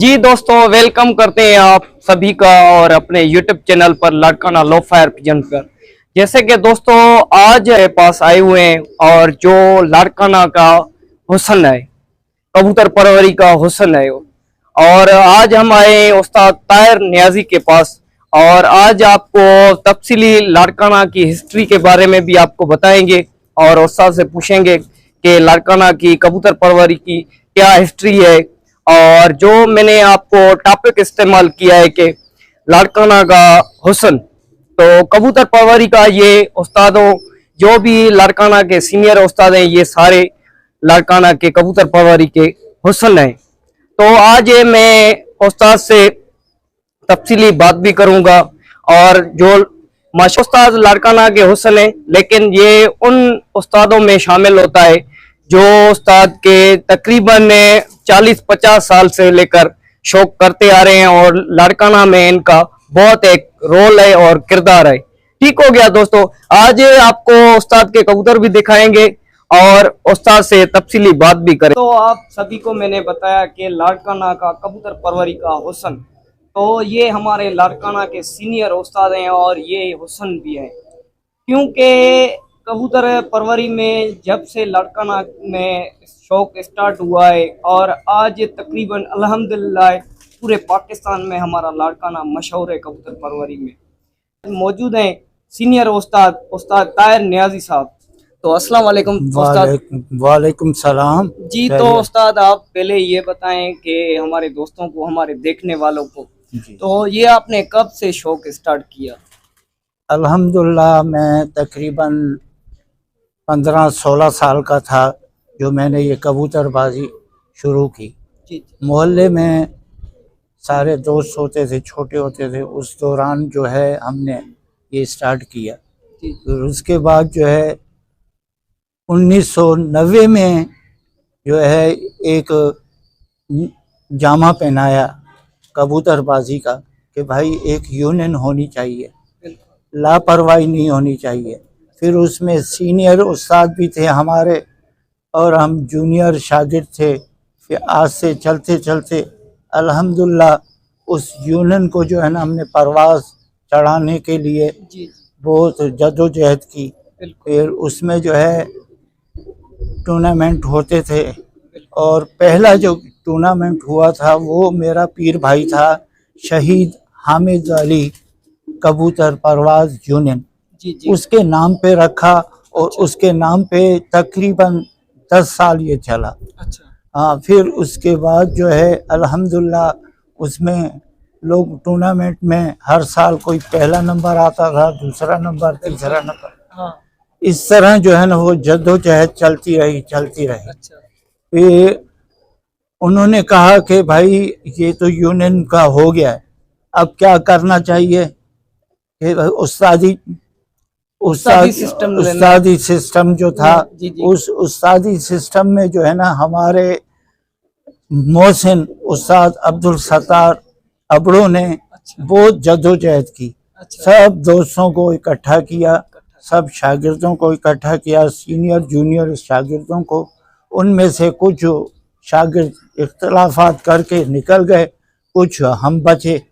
जी दोस्तों, वेलकम करते हैं आप सभी का और अपने YouTube चैनल पर लाड़काना लो फायर पिजन पर। जैसे कि दोस्तों आज मेरे पास आए हुए हैं और जो लाड़काना का हुस्न है, कबूतर परवरी का हुस्न है, और आज हम आए हैं उस्ताद ताहिर नियाजी के पास और आज आपको तफसीली लाड़काना की हिस्ट्री के बारे में भी आपको बताएंगे और उस्ताद से पूछेंगे कि लाड़काना की कबूतर परवरी की क्या हिस्ट्री है। और जो मैंने आपको टॉपिक इस्तेमाल किया है कि लाड़काना का हुस्न, तो कबूतर परवरी का ये उस्तादों जो भी लाड़काना के सीनियर उस्ताद हैं, ये सारे लाड़काना के कबूतर परवरी के हुस्न हैं। तो आज ये मैं उस्ताद से तफसीली बात भी करूंगा और जो माशा उस्ताद लाड़काना के हुस्न है, लेकिन ये उन उस्तादों में शामिल होता है जो उस्ताद के तकरीबन 40-50 साल से लेकर शौक करते आ रहे हैं और लाड़काना में इनका बहुत एक रोल है और किरदार है। ठीक हो गया दोस्तों, आज आपको उस्ताद के कबूतर भी दिखाएंगे और उस्ताद से तफसीली बात भी करें। तो आप सभी को मैंने बताया कि लाड़काना का कबूतर परवरी का हुस्न, तो ये हमारे लाड़काना के सीनियर उस्ताद हैं और ये हुस्न भी है, क्योंकि कबूतर परवरी में जब से लाड़काना में शौक स्टार्ट हुआ है और आज तकरीबन अल्हम्दुलिल्लाह पूरे पाकिस्तान में हमारा लाड़काना मशहूर है। कबूतर परवरी में मौजूद हैं सीनियर उस्ताद ताहिर नियाजी साहब। तो अस्सलाम वालेकुम उस्ताद। वालेकुम सलाम जी, तो उस्ताद आप पहले ये बताएं कि हमारे दोस्तों को, हमारे देखने वालों को, तो ये आपने कब से शौक स्टार्ट किया? अल्हम्दुलिल्लाह मैं तकरीबन 15-16 साल का था जो मैंने ये कबूतरबाजी शुरू की। मोहल्ले में सारे दोस्त होते थे, छोटे होते थे, उस दौरान जो है हमने ये स्टार्ट किया। फिर उसके बाद जो है 1990 में जो है एक जामा पहनाया कबूतरबाजी का कि भाई एक यूनियन होनी चाहिए, लापरवाही नहीं होनी चाहिए। फिर उसमें सीनियर उस्ताद भी थे हमारे और हम जूनियर शागिर्द थे। फिर आज से चलते चलते अल्हम्दुलिल्लाह उस यूनियन को जो है ना हमने परवाज़ चढ़ाने के लिए बहुत जद्दोजहद की। फिर उसमें जो है टूर्नामेंट होते थे और पहला जो टूर्नामेंट हुआ था वो मेरा पीर भाई था शहीद हामिद अली कबूतर परवाज़ यूनियन, उसके नाम पे रखा और उसके नाम पे तकरीबन 10 साल ये चला। अच्छा। हाँ, फिर उसके बाद जो है अल्हम्दुलिल्लाह उसमें लोग टूर्नामेंट में हर साल कोई पहला नंबर आता था, दूसरा नंबर, तीसरा नंबर। हाँ। इस तरह जो है ना वो जद्दोजहद चलती रही। अच्छा। फिर उन्होंने कहा कि भाई ये तो यूनियन का हो गया है, अब क्या करना चाहिए। उस्तादी सिस्टम जो था, उस उस्तादी सिस्टम में जो है ना हमारे मोहसिन उस्ताद अब्दुल सत्तार अबड़ो ने बहुत जद्दोजहद की। सब दोस्तों को इकट्ठा किया, सब शागिर्दों को इकट्ठा किया, सीनियर जूनियर शागिर्दों को। उनमें से कुछ शागिर्द इख्तलाफात करके निकल गए, कुछ हम बचे।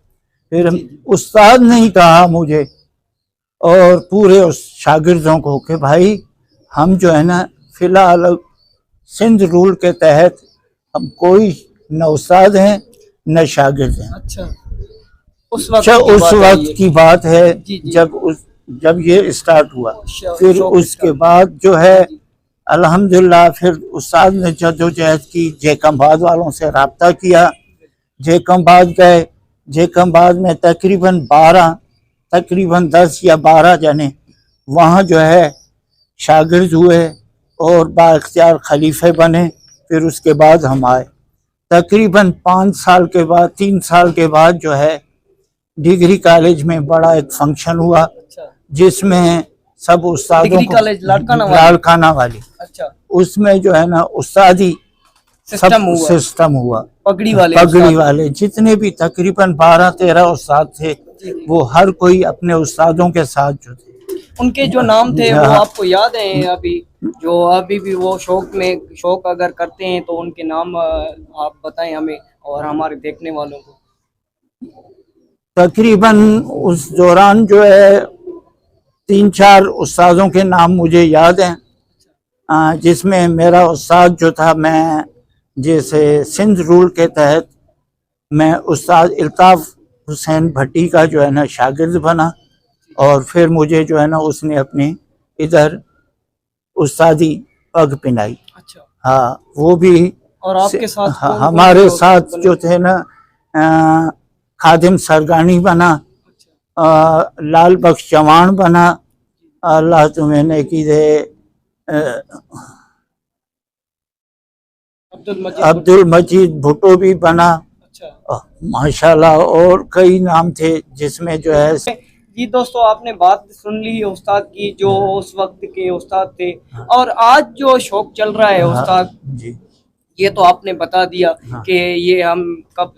फिर उस्ताद ने ही कहा मुझे और पूरे उस शागिर्दों को कि भाई हम जो है ना फिलहाल सिंध रूल के तहत हम कोई न उस्ताद हैं न शागिर्द हैं। अच्छा। उस वक्त की बात है जब ये स्टार्ट हुआ। फिर उसके बाद जो है अल्हम्दुलिल्लाह फिर उस्ताद ने जद्दोजहद की, जेकमबाद वालों से रब्ता किया, जेकमबाद गए। जेकमबाद में तकरीबन 10 या 12 जने वहाँ जो है शागिर्द हुए और बाइख्तियार खलीफे बने। फिर उसके बाद हम आए। तकरीबन 3 साल के बाद जो है डिग्री कॉलेज में बड़ा एक फंक्शन हुआ। अच्छा। जिसमें सब उस्तादों को लाड़काना वाली। अच्छा। उसमें जो है ना उस्तादी सिस्टम हुआ। पगड़ी वाले जितने भी तकरीबन 12-13 उस्ताद थे, वो हर कोई अपने उस्तादों के साथ जो थे। उनके जो नाम थे वो आपको याद है? अभी भी वो शौक अगर करते हैं तो उनके नाम आप बताएं हमें, और हमारे देखने वालों को? तकरीबन उस दौरान जो है 3-4 उस्तादों के नाम मुझे याद हैं, जिसमें मेरा उस्ताद जो था, मैं जैसे सिंध रूल के तहत मैं उस्ताद इल्ताफ हुसैन भट्टी का जो है ना शागिर्द बना, और फिर मुझे जो है ना उसने अपनी इधर उस्तादी पग पिनाई। अच्छा। हाँ, वो भी। और आपके साथ हाँ, कौन-कौन हमारे से साथ बने? जो थे ना खादिम सरगानी बना, लाल बख्श चौहान बना, अल्लाह तुम्हें नेकी दे, अब्दुल मजीद भुट्टो भी बना। अच्छा। माशाल्लाह, और कई नाम थे जिसमें जो है। जी दोस्तों, आपने बात सुन ली उस्ताद की, जो उस वक्त के उस्ताद थे, और आज जो शौक चल रहा है उस्ताद जी, ये तो आपने बता दिया हाँ। कि ये हम कब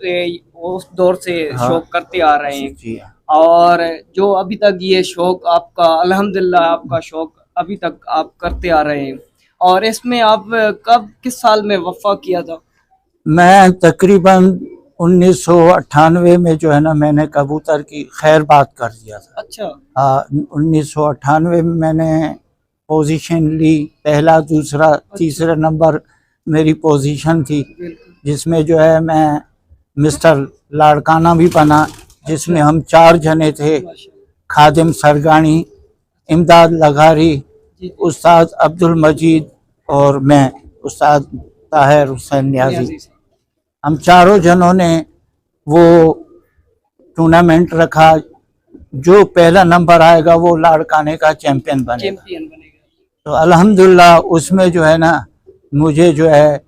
उस दौर से हाँ। शौक करते आ रहे हैं, जी हाँ। और जो अभी तक ये शौक आपका, अल्हम्दुलिल्लाह आपका शौक अभी तक आप करते आ रहे हैं। और इसमें आप कब, किस साल में वफ़ा किया था? मैं तकरीबन 1998 में जो है ना मैंने कबूतर की खैर बात कर दिया था। अच्छा। 1998 में मैंने पोजीशन ली, पहला, दूसरा, तीसरा नंबर मेरी पोजीशन थी, जिसमें जो है मैं मिस्टर लाड़काना भी बना, जिसमें हम 4 जने थे, खादिम सरगानी, इमदाद लगारी, उस्ताद अब्दुल मजीद और मैं, उस्ताद ताहिर हुसैन न्याजी। हम चारों जनों ने वो टूर्नामेंट रखा, जो पहला नंबर आएगा वो लाड़काने का चैंपियन बनेगा। तो अल्हम्दुलिल्लाह उसमें जो है ना मुझे जो है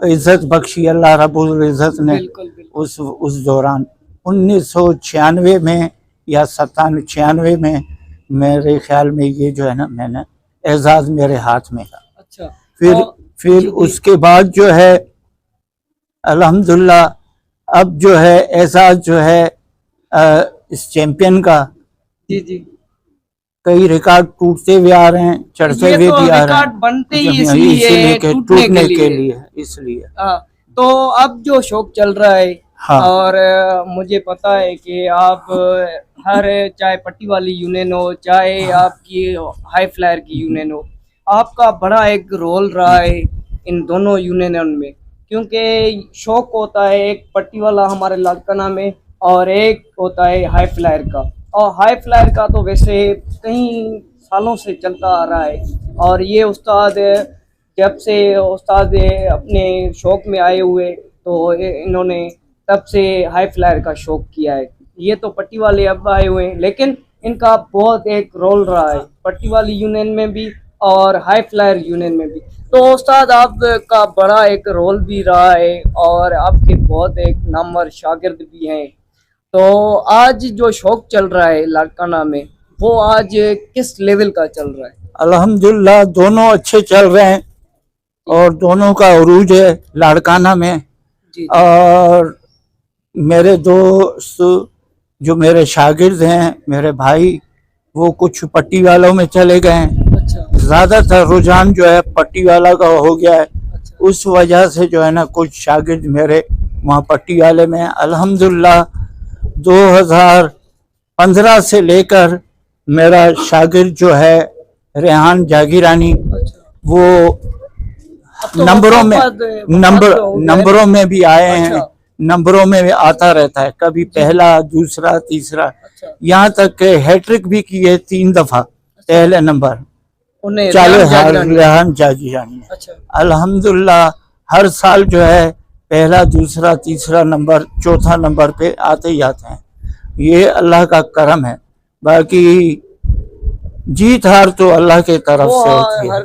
इज्जत बख्शी अल्लाह रब्बुल इज्जत ने। उस दौरान 1996 में या 97-96 में मेरे ख्याल में ये जो है ना मैंने एजाज मेरे हाथ में था। अच्छा। फिर उसके बाद जो है अल्हम्दुलिल्लाह अब जो है एजाज जो है इस चैंपियन का, जी जी, कई रिकॉर्ड टूटते हुए आ रहे हैं, चढ़ते हुए भी आ रहे हैं, बनते ही इसलिए टूटने के लिए इसलिए। तो अब जो शौक चल रहा है, हाँ। और मुझे पता है कि आप हर, चाहे पट्टी वाली यूनियन हो, चाहे आपकी हाई फ्लायर की यूनियन हो, आपका बड़ा एक रोल रहा है इन दोनों यूनियन में, क्योंकि शौक होता है एक पट्टी वाला हमारे लाड़काना में, और एक होता है हाई फ्लायर का। और हाई फ्लायर का तो वैसे कई सालों से चलता आ रहा है, और ये उस्ताद जब से उस्ताद अपने शौक में आए हुए तो इन्होंने तब से हाई फ्लायर का शौक किया है। ये तो पट्टी वाले अब आए हुए हैं, लेकिन इनका बहुत एक रोल रहा है पट्टी वाली यूनियन में भी और हाई फ्लायर यूनियन में भी। तो उस्ताद आपका बड़ा एक रोल भी रहा है, और आपके बहुत एक नामवर शागिर्द भी हैं। तो आज जो शौक चल रहा है लाड़काना में, वो आज किस लेवल का चल रहा है? अल्हम्दुलिल्लाह दोनों अच्छे चल रहे हैं, और दोनों का उरूज है लाड़काना में। जी। और मेरे दोस्त जो मेरे शागिर्द हैं, मेरे भाई, वो कुछ पट्टी वालों में चले गए हैं। अच्छा। ज़्यादातर रुझान जो है पट्टी वाला का हो गया है। अच्छा। उस वजह से जो है ना कुछ शागिर्द मेरे वहाँ पट्टी वाले में। अल्हम्दुलिल्लाह 2015 से लेकर मेरा शागिर्द जो है रेहान जागीरानी, वो नंबरों में भी आए हैं, नंबरों में भी आता रहता है, कभी पहला, दूसरा, तीसरा, यहाँ तक के हैट्रिक भी की है 3 दफा, पहले नंबर रेहान जागीरानी। अल्हम्दुलिल्लाह हर साल जो है पहला, दूसरा, तीसरा नंबर, चौथा नंबर पे आते ही आते हैं। ये अल्लाह का करम है, बाकी जीत हार तो अल्लाह के तरफ से होती है।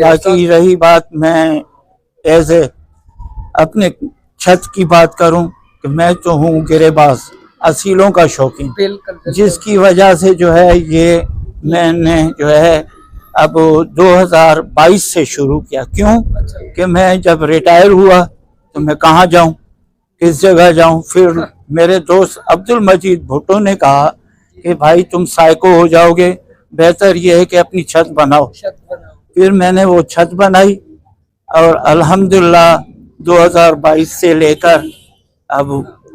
बाकी रही बात, मैं ऐसे अपने छत की बात करूं कि मैं तो हूँ गिरेबाज, असीलों का शौकीन, जिसकी वजह से जो है ये मैंने जो है अब 2022 से शुरू किया। क्यों कि मैं जब रिटायर हुआ तो मैं कहाँ जाऊं, किस जगह जाऊं। फिर मेरे दोस्त अब्दुल मजीद भुट्टो ने कहा कि भाई तुम साइको हो जाओगे, बेहतर ये है कि अपनी छत बनाओ। फिर मैंने वो छत बनाई, और अल्हम्दुलिल्लाह 2022 से लेकर अब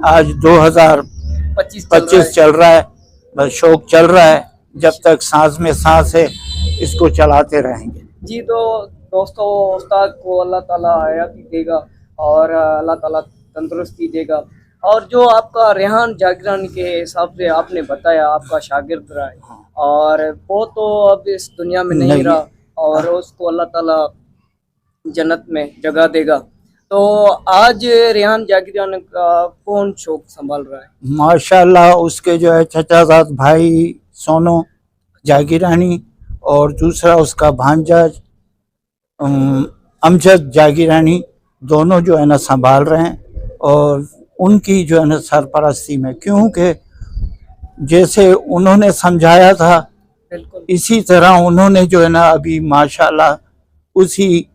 आज 2025 चल रहा है। बस शौक चल रहा है, जब तक सांस में सांस है इसको चलाते रहेंगे। जी तो दोस्तों, उस्ताद को अल्लाह ताला हयाती देगा और अल्लाह ताला तंदुरुस्ती देगा। और जो आपका रेहान जागरानी के हिसाब से आपने बताया, आपका शागिर्द रहा है और वो तो अब इस दुनिया में नहीं रहा और उसको अल्लाह ताला जन्नत में जगह देगा। तो आज रेहान जागरानी का कौन शौक संभाल रहा है? माशाल्लाह उसके जो है चचाजाद भाई सोनो जागीरानी और दूसरा उसका भांजा अमजद जागीरानी, दोनों जो है ना संभाल रहे हैं। और उनकी जो है ना सरपरस्ती में, क्योंकि जैसे उन्होंने समझाया था बिल्कुल इसी तरह उन्होंने जो है ना अभी माशाल्लाह उसी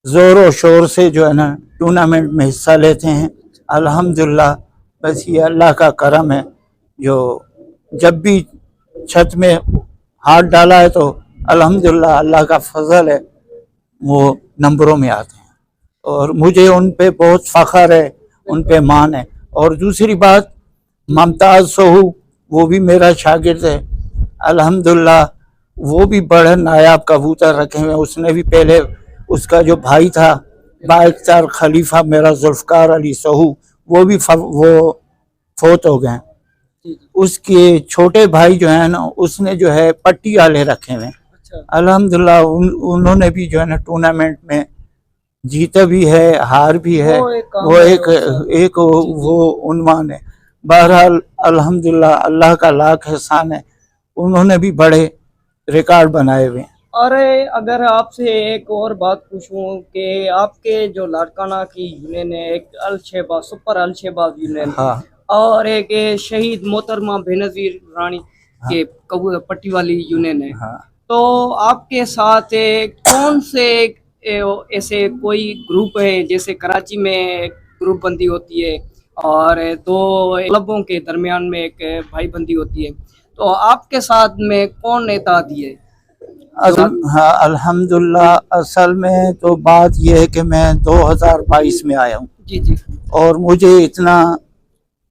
जोरों शोर से जो है ना टूर्नामेंट में हिस्सा लेते हैं। अल्हम्दुलिल्लाह, बस ये अल्लाह का करम है, जो जब भी छत में हाथ डाला है तो अल्हम्दुलिल्लाह अल्लाह का फजल है, वो नंबरों में आते हैं और मुझे उन पे बहुत फ़ख्र है, उन पे मान है। और दूसरी बात, मुमताज़ सोहू वो भी मेरा शागिर्द है। अल्हम्दुलिल्लाह वो भी बड़े नायाब कबूतर रखे हुए हैं। उसने भी पहले, उसका जो भाई था बाइकतार खलीफा मेरा जुल्फ़कार अली सोहू, वो भी वो फोत हो गए। उसके छोटे भाई जो है ना, उसने जो है पट्टी वाले रखे हुए हैं। अल्हम्दुलिल्लाह उन्होंने भी जो है ना टूर्नामेंट में जीता भी है, हार भी है। वो एक वो उन्वान है। बहरहाल अल्हम्दुलिल्लाह अल्लाह का लाख एहसान है, उन्होंने भी बड़े रिकॉर्ड बनाए हुए हैं। और अगर आपसे एक और बात पूछूं कि आपके जो लाड़काना की यूनियन है, एक अलशेबा सुपर अलशेबा यूनियन, हाँ, और एक शहीद मोहतरमा बेनजीर रानी के कबूतर पट्टी वाली यूनियन है, हाँ। तो आपके साथ कौन से ऐसे कोई ग्रुप है, जैसे कराची में ग्रुप बंदी होती है और दो क्लबों के दरमियान में एक भाई बंदी होती है, तो आपके साथ में कौन नेता दिए? हाँ अल्हम्दुलिल्लाह, असल में तो बात यह है कि मैं 2022 में आया हूँ। जी जी। और मुझे इतना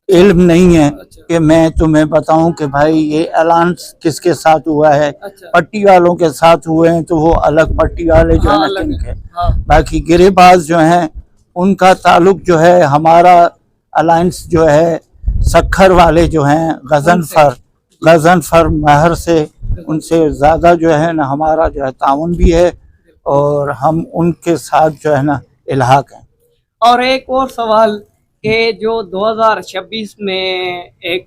इल्म नहीं है अच्छा। कि मैं तुम्हें बताऊं कि भाई ये ऐलान किसके साथ हुआ है। अच्छा। पट्टी वालों के साथ हुए हैं तो वो अलग पट्टी वाले जो हाँ, है अलग ना, है। हाँ। बाकी गिरेबाज जो हैं उनका ताल्लुक जो है हमारा अलायंस जो है सखर वाले जो हैं गजनफर महर से, उनसे ज़्यादा जो है ना हमारा जो है ताउन भी है और हम उनके साथ जो है ना इल्हाक हैं। और एक और सवाल कि जो 2026 में एक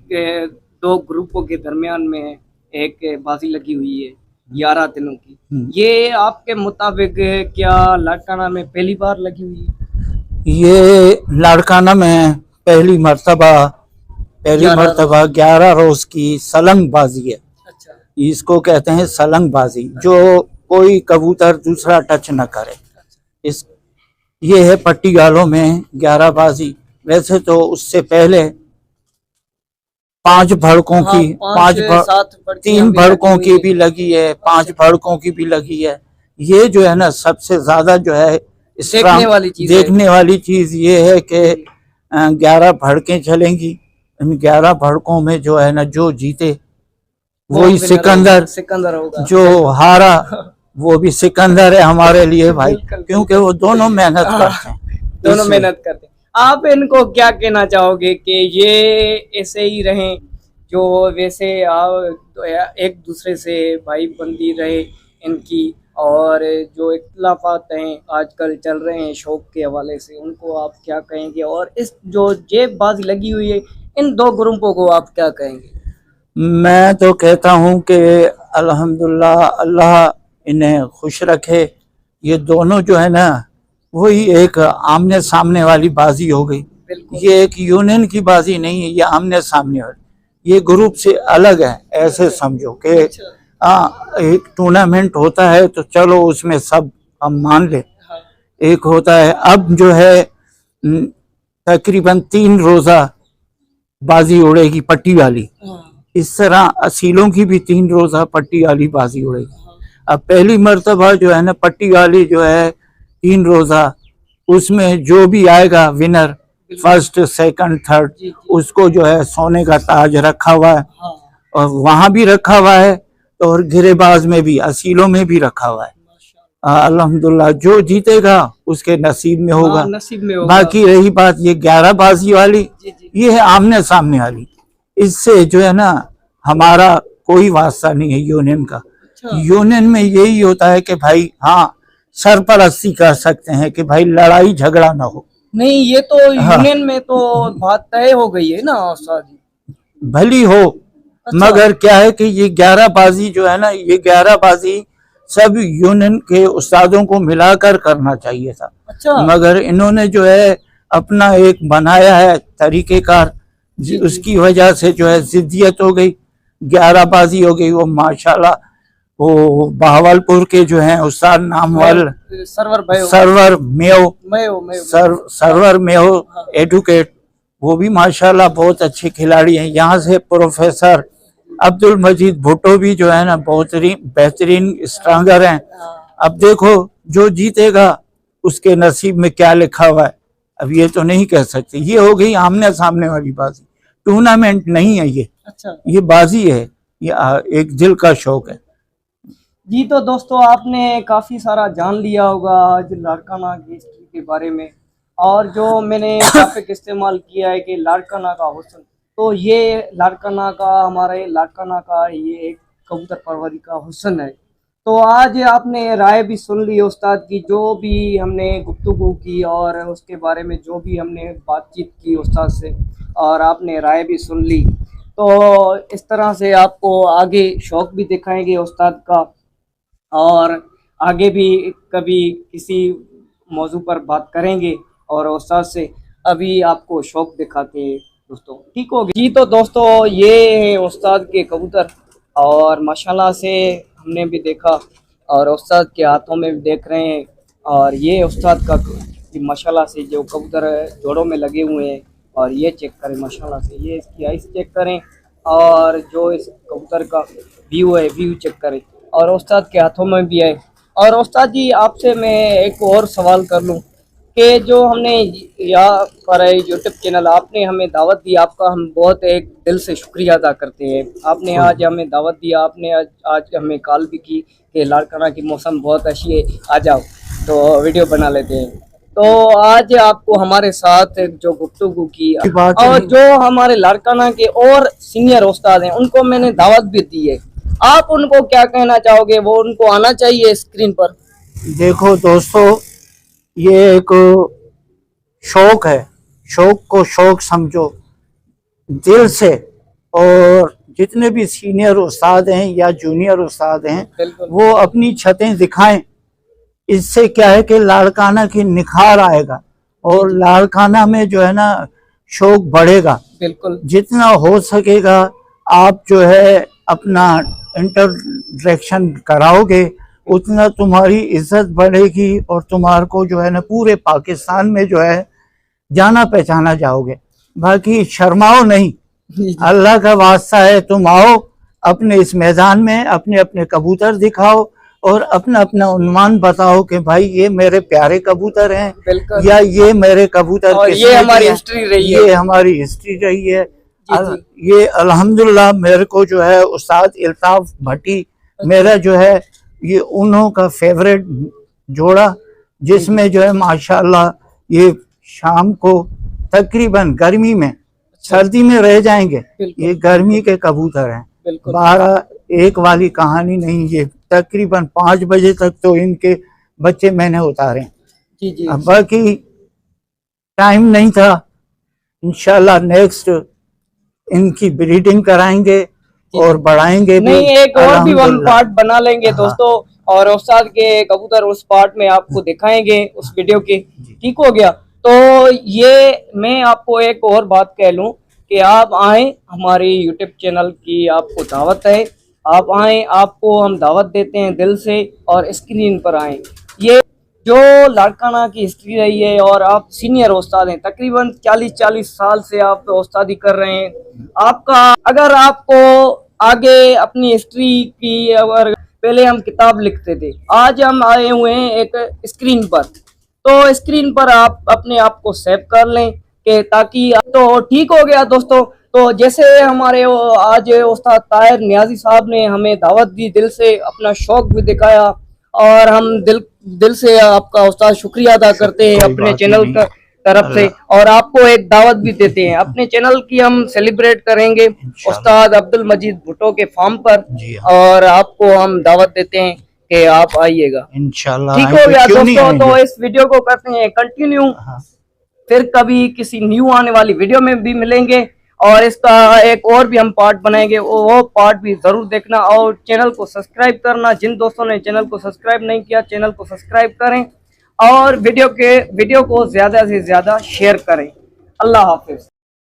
दो ग्रुपों के दरमियान में एक बाजी लगी हुई है 11 दिनों की, ये आपके मुताबिक क्या लाड़काना में पहली बार लगी हुई है? ये लाड़काना में पहली मर्तबा 11 रोज की सलंग बाजी है। अच्छा। इसको कहते हैं सलंग बाजी, जो कोई कबूतर दूसरा टच न करे। इस ये है पट्टी गालों में 11 बाजी। वैसे तो उससे पहले 5 भड़कों की, 3 भड़कों की भी लगी है, 5 भड़कों की भी लगी है। ये जो है ना सबसे ज्यादा जो है देखने वाली चीज ये है कि 11 भड़कें चलेंगी। इन 11 भड़कों में जो है ना जो जीते वही सिकंदर होगा, जो हारा वो भी सिकंदर है हमारे लिए भाई, क्योंकि वो दोनों मेहनत करते हैं। आप इनको क्या कहना चाहोगे कि ये ऐसे ही रहें, जो वैसे एक दूसरे से भाई बंदी रहे इनकी, और जो इख्तिलाफात हैं आजकल चल रहे हैं शौक के हवाले से, उनको आप क्या कहेंगे? और इस जो जेबबाजी लगी हुई है इन दो ग्रुपों को आप क्या कहेंगे? मैं तो कहता हूँ कि अल्हम्दुलिल्लाह अल्लाह इन्हें खुश रखे। ये दोनों जो है ना वही एक आमने सामने वाली बाजी हो गई। ये एक यूनियन की बाजी नहीं है, ये आमने सामने वाली, ये ग्रुप से अलग है। ऐसे समझो कि एक टूर्नामेंट होता है तो चलो उसमें सब हम मान ले, एक होता है अब जो है तकरीबन 3 रोजा बाजी उड़ेगी पट्टी वाली। इस तरह असीलों की भी 3 रोजा पट्टी वाली बाजी उड़ेगी। अब पहली मर्तबा जो है ना पट्टी वाली जो है 3 रोजा, उसमें जो भी आएगा विनर, फर्स्ट सेकंड थर्ड, जी जी। उसको जो है सोने का ताज रखा हुआ है, हाँ और वहां भी रखा हुआ है, और गिरेबाज में भी, असीलों में भी रखा हुआ है। माशाल्लाह। अल्हम्दुलिल्लाह, जो जीतेगा उसके नसीब में होगा। हाँ, नसीब में होगा। बाकी रही बात ये 11 बाजी वाली, जी जी। ये है आमने सामने वाली, इससे जो है ना हमारा कोई वास्ता नहीं है यूनियन का। अच्छा। यूनियन में यही होता है कि भाई हाँ, सरपरस्ती कर सकते हैं कि भाई लड़ाई झगड़ा ना हो। नहीं, ये तो हाँ। यूनियन में तो बात तय हो गई है ना उस्ताद जी। भली हो, अच्छा। मगर क्या है कि ये 11 बाजी जो है ना, ये 11 बाजी सब यूनियन के उस्तादों को मिलाकर करना चाहिए था। अच्छा। मगर इन्होंने जो है अपना एक बनाया है तरीकेकार, जी, उसकी वजह से जो है जिद्दियत हो गई, 11 बाजी हो गई। वो माशाल्लाह वो बहावलपुर के जो हैं उस्ताद नामवल सरवर भयो। सरवर मेयो, मयो सरवर मेयो हाँ। एडुकेट, वो भी माशाल्लाह बहुत अच्छे खिलाड़ी हैं। यहाँ से प्रोफेसर अब्दुल मजीद भुट्टो भी जो है ना बहुत बेहतरीन स्ट्रांगर हैं। हाँ। अब देखो जो जीतेगा उसके नसीब में क्या लिखा हुआ है, अब ये तो नहीं कह सकते। ये हो गई आमने सामने वाली बाजी, टूर्नामेंट नहीं है अच्छा ये बाजी है, ये एक दिल का शौक है। जी। तो दोस्तों, आपने काफ़ी सारा जान लिया होगा आज लाड़काना की हिस्ट्री के बारे में, और जो मैंने टॉपिक इस्तेमाल किया है कि लाड़काना का हुस्न, तो ये लाड़काना का, हमारे लाड़काना का ये एक कबूतर परवरी का हुस्न है। तो आज आपने राय भी सुन ली उस्ताद की, जो भी हमने गुफ्तगू की और उसके बारे में जो भी हमने बातचीत की उस्ताद से, और आपने राय भी सुन ली। तो इस तरह से आपको आगे शौक़ भी दिखाएंगे उस्ताद का, और आगे भी कभी किसी मौजू पर बात करेंगे और उस्ताद से। अभी आपको शौक़ दिखाते हैं दोस्तों, ठीक हो गया जी। तो दोस्तों, ये हैं उस्ताद के कबूतर, और माशाल्लाह से हमने भी देखा और उस्ताद के हाथों में भी देख रहे हैं। और ये उस्ताद का माशाल्लाह से जो कबूतर जोड़ों में लगे हुए हैं, और ये चेक करें माशाल्लाह से, ये इसकी आइस चेक करें, और जो इस कबूतर का व्यू है व्यू चेक करें, और उस्ताद के हाथों में भी है। और उस्ताद जी, आपसे मैं एक और सवाल कर लूँ कि जो हमने यहाँ पर यूट्यूब चैनल आपने हमें दावत दी, आपका हम बहुत एक दिल से शुक्रिया अदा करते हैं। आपने आज हमें दावत दिया, आपने आज हमें कॉल भी की कि लाड़काना की मौसम बहुत अच्छी है, आ जाओ तो वीडियो बना लेते हैं। तो आज आपको हमारे साथ जो गुफ्तगू की, और जो हमारे लाड़काना के और सीनियर उस्ताद हैं उनको मैंने दावत भी दी है, आप उनको क्या कहना चाहोगे? वो उनको आना चाहिए स्क्रीन पर। देखो दोस्तों, ये एक शौक है, शौक को शौक समझो दिल से, और जितने भी सीनियर उस्ताद हैं या जूनियर उस्ताद हैं वो अपनी छतें दिखाएं। इससे क्या है कि लाड़काना की निखार आएगा, और लाड़काना में जो है ना शौक बढ़ेगा। बिल्कुल, जितना हो सकेगा आप जो है अपना इंटरैक्शन कराओगे, उतना तुम्हारी इज्जत बढ़ेगी, और तुम्हारे को जो है ना पूरे पाकिस्तान में जो है जाना पहचाना जाओगे। बाकी शर्माओ नहीं, अल्लाह का वास्ता है, तुम आओ अपने इस मैदान में, अपने अपने कबूतर दिखाओ और अपना अपना उन्वान बताओ कि भाई ये मेरे प्यारे कबूतर हैं, या ये मेरे कबूतर, और ये हमारी हिस्ट्री रही है, ये हमारी हिस्ट्री रही है। ये अल्हम्दुलिल्लाह मेरे को जो है उस्ताद इल्ताफ भट्टी, मेरा जो है ये उन्हों का फेवरेट जोड़ा, जिसमें जो है माशाल्लाह ये शाम को तकरीबन गर्मी में, सर्दी में रह जाएंगे, ये गर्मी के कबूतर हैं। 12-1 वाली कहानी नहीं, ये तकरीबन 5 बजे तक तो इनके बच्चे मैंने उतारे। जी। बाकी टाइम नहीं था, इंशाल्लाह नेक्स्ट इनकी ब्रीडिंग कराएंगे और बढ़ाएंगे भी। नहीं, एक और भी हम पार्ट बना लेंगे दोस्तों, और उस्ताद के कबूतर उस पार्ट में आपको दिखाएंगे उस वीडियो के, ठीक हो गया। तो ये मैं आपको एक और बात कह लूं कि आप आए, हमारे यूट्यूब चैनल की आपको दावत है, आप आए, आपको हम दावत देते हैं दिल से, और स्क्रीन पर आए। ये जो लाड़काना की हिस्ट्री रही है, और आप सीनियर उस्ताद हैं, तकरीबन 40 साल से आप उस्तादी कर रहे हैं। आपका अगर आपको आगे अपनी हिस्ट्री की, अगर पहले हम किताब लिखते थे, आज हम आए हुए हैं एक स्क्रीन पर, तो स्क्रीन पर आप अपने आप को सेव कर लें कि ताकि तो ठीक हो गया दोस्तों। तो जैसे हमारे आज उस्ताद ताहिर नियाजी साहब ने हमें दावत दी, दिल से अपना शौक भी दिखाया, और हम दिल से आपका उस्ताद शुक्रिया अदा करते हैं कोई अपने बात चैनल नहीं। का तरफ से, और आपको एक दावत भी देते हैं अपने चैनल की। हम सेलिब्रेट करेंगे इंशाल्लाह। उस्ताद अब्दुल मजीद भुट्टो के फार्म पर, जी हाँ। और आपको हम दावत देते हैं कि आप आइएगा। इंशाल्लाह ठीक हो आएंगे, गया क्यों नहीं दोस्तों, तो आएंगे। इस वीडियो को करते हैं कंटिन्यू, हाँ, फिर कभी किसी न्यू आने वाली वीडियो में भी मिलेंगे, और इसका एक और भी हम पार्ट बनाएंगे, वो पार्ट भी जरूर देखना, और चैनल को सब्सक्राइब करना। जिन दोस्तों ने चैनल को सब्सक्राइब नहीं किया, चैनल को सब्सक्राइब करें, और वीडियो को ज्यादा से ज्यादा शेयर करें। अल्लाह हाफिज।